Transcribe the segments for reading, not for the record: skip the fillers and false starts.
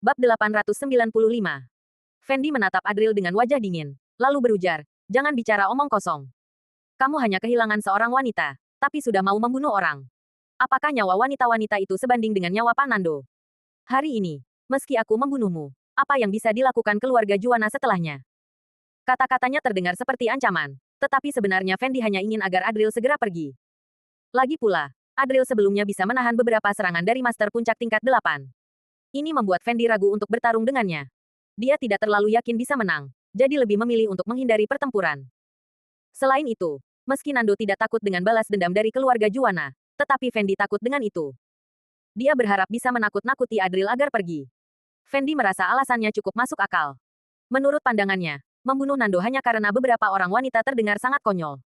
Bab 895. Fendi menatap Adril dengan wajah dingin, lalu berujar, "Jangan bicara omong kosong. Kamu hanya kehilangan seorang wanita, tapi sudah mau membunuh orang. Apakah nyawa wanita-wanita itu sebanding dengan nyawa Pak Nando? Hari ini, meski aku membunuhmu, apa yang bisa dilakukan keluarga Juwana setelahnya?" Kata-katanya terdengar seperti ancaman, tetapi sebenarnya Fendi hanya ingin agar Adril segera pergi. Lagi pula, Adril sebelumnya bisa menahan beberapa serangan dari Master Puncak tingkat 8. Ini membuat Fendi ragu untuk bertarung dengannya. Dia tidak terlalu yakin bisa menang, jadi lebih memilih untuk menghindari pertempuran. Selain itu, meski Nando tidak takut dengan balas dendam dari keluarga Juwana, tetapi Fendi takut dengan itu. Dia berharap bisa menakut-nakuti Adril agar pergi. Fendi merasa alasannya cukup masuk akal. Menurut pandangannya, membunuh Nando hanya karena beberapa orang wanita terdengar sangat konyol.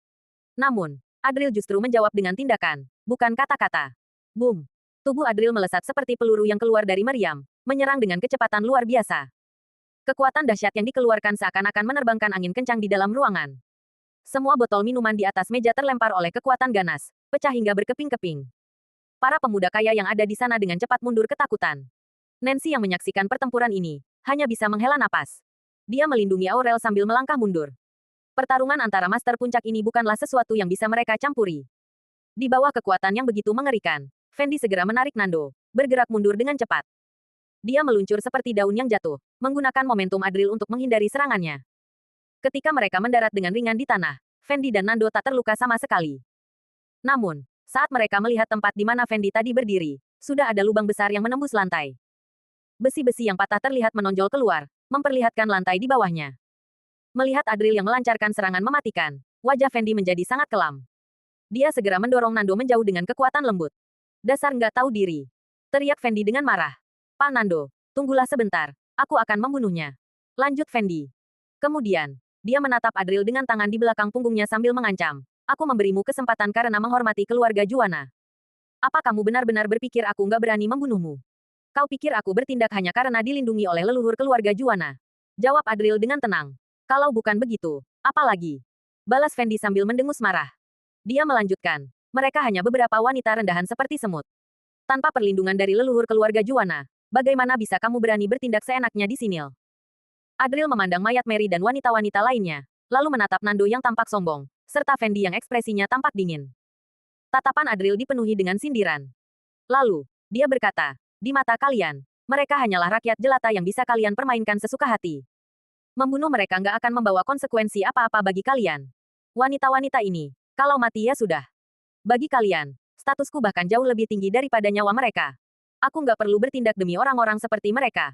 Namun, Adril justru menjawab dengan tindakan, bukan kata-kata. Boom! Tubuh Adril melesat seperti peluru yang keluar dari meriam, menyerang dengan kecepatan luar biasa. Kekuatan dahsyat yang dikeluarkan seakan-akan menerbangkan angin kencang di dalam ruangan. Semua botol minuman di atas meja terlempar oleh kekuatan ganas, pecah hingga berkeping-keping. Para pemuda kaya yang ada di sana dengan cepat mundur ketakutan. Nancy yang menyaksikan pertempuran ini, hanya bisa menghela napas. Dia melindungi Aurel sambil melangkah mundur. Pertarungan antara Master Puncak ini bukanlah sesuatu yang bisa mereka campuri. Di bawah kekuatan yang begitu mengerikan, Fendi segera menarik Nando, bergerak mundur dengan cepat. Dia meluncur seperti daun yang jatuh, menggunakan momentum Adril untuk menghindari serangannya. Ketika mereka mendarat dengan ringan di tanah, Fendi dan Nando tak terluka sama sekali. Namun, saat mereka melihat tempat di mana Fendi tadi berdiri, sudah ada lubang besar yang menembus lantai. Besi-besi yang patah terlihat menonjol keluar, memperlihatkan lantai di bawahnya. Melihat Adril yang melancarkan serangan mematikan, wajah Fendi menjadi sangat kelam. Dia segera mendorong Nando menjauh dengan kekuatan lembut. "Dasar nggak tahu diri!" teriak Fendi dengan marah. "Pak Nando, tunggulah sebentar, aku akan membunuhnya." Lanjut Fendi. Kemudian, dia menatap Adril dengan tangan di belakang punggungnya sambil mengancam. "Aku memberimu kesempatan karena menghormati keluarga Juwana. Apa kamu benar-benar berpikir aku nggak berani membunuhmu? Kau pikir aku bertindak hanya karena dilindungi oleh leluhur keluarga Juwana?" Jawab Adril dengan tenang. "Kalau bukan begitu, apa lagi?" Balas Fendi sambil mendengus marah. Dia melanjutkan. "Mereka hanya beberapa wanita rendahan seperti semut. Tanpa perlindungan dari leluhur keluarga Juwana, bagaimana bisa kamu berani bertindak seenaknya di sini?" Adril memandang mayat Mary dan wanita-wanita lainnya, lalu menatap Nando yang tampak sombong, serta Fendi yang ekspresinya tampak dingin. Tatapan Adril dipenuhi dengan sindiran. Lalu, dia berkata, "Di mata kalian, mereka hanyalah rakyat jelata yang bisa kalian permainkan sesuka hati. Membunuh mereka nggak akan membawa konsekuensi apa-apa bagi kalian. Wanita-wanita ini, kalau mati ya sudah. Bagi kalian, statusku bahkan jauh lebih tinggi daripada nyawa mereka. Aku nggak perlu bertindak demi orang-orang seperti mereka."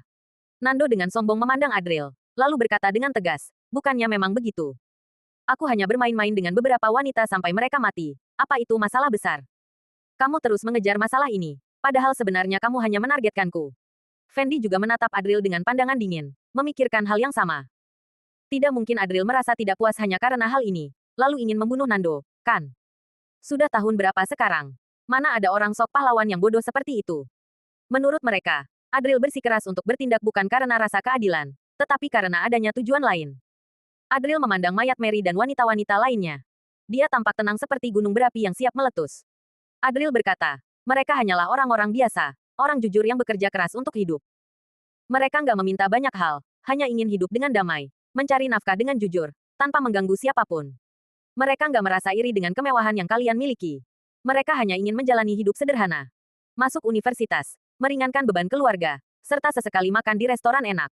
Nando dengan sombong memandang Adril, lalu berkata dengan tegas, "Bukannya memang begitu? Aku hanya bermain-main dengan beberapa wanita sampai mereka mati. Apa itu masalah besar? Kamu terus mengejar masalah ini, padahal sebenarnya kamu hanya menargetkanku." Fendi juga menatap Adril dengan pandangan dingin, memikirkan hal yang sama. Tidak mungkin Adril merasa tidak puas hanya karena hal ini, lalu ingin membunuh Nando, kan? Sudah tahun berapa sekarang? Mana ada orang sok pahlawan yang bodoh seperti itu? Menurut mereka, Adril bersikeras untuk bertindak bukan karena rasa keadilan, tetapi karena adanya tujuan lain. Adril memandang mayat Mary dan wanita-wanita lainnya. Dia tampak tenang seperti gunung berapi yang siap meletus. Adril berkata, "Mereka hanyalah orang-orang biasa, orang jujur yang bekerja keras untuk hidup. Mereka nggak meminta banyak hal, hanya ingin hidup dengan damai, mencari nafkah dengan jujur, tanpa mengganggu siapapun. Mereka nggak merasa iri dengan kemewahan yang kalian miliki. Mereka hanya ingin menjalani hidup sederhana. Masuk universitas, meringankan beban keluarga, serta sesekali makan di restoran enak.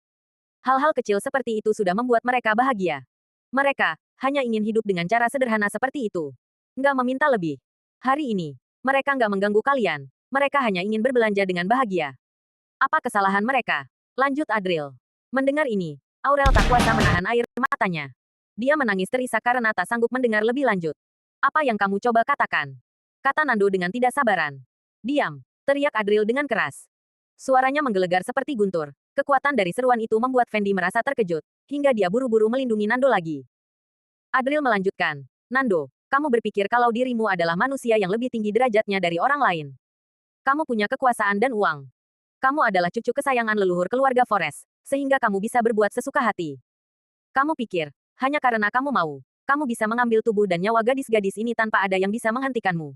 Hal-hal kecil seperti itu sudah membuat mereka bahagia. Mereka hanya ingin hidup dengan cara sederhana seperti itu. Nggak meminta lebih. Hari ini, mereka nggak mengganggu kalian. Mereka hanya ingin berbelanja dengan bahagia. Apa kesalahan mereka?" Lanjut Adril. Mendengar ini, Aurel tak kuasa menahan air matanya. Dia menangis terisak karena tak sanggup mendengar lebih lanjut. "Apa yang kamu coba katakan?" kata Nando dengan tidak sabaran. "Diam!" teriak Adril dengan keras. Suaranya menggelegar seperti guntur. Kekuatan dari seruan itu membuat Fendi merasa terkejut, hingga dia buru-buru melindungi Nando lagi. Adril melanjutkan, "Nando, kamu berpikir kalau dirimu adalah manusia yang lebih tinggi derajatnya dari orang lain. Kamu punya kekuasaan dan uang. Kamu adalah cucu kesayangan leluhur keluarga Forest, sehingga kamu bisa berbuat sesuka hati. Kamu pikir, hanya karena kamu mau, kamu bisa mengambil tubuh dan nyawa gadis-gadis ini tanpa ada yang bisa menghentikanmu.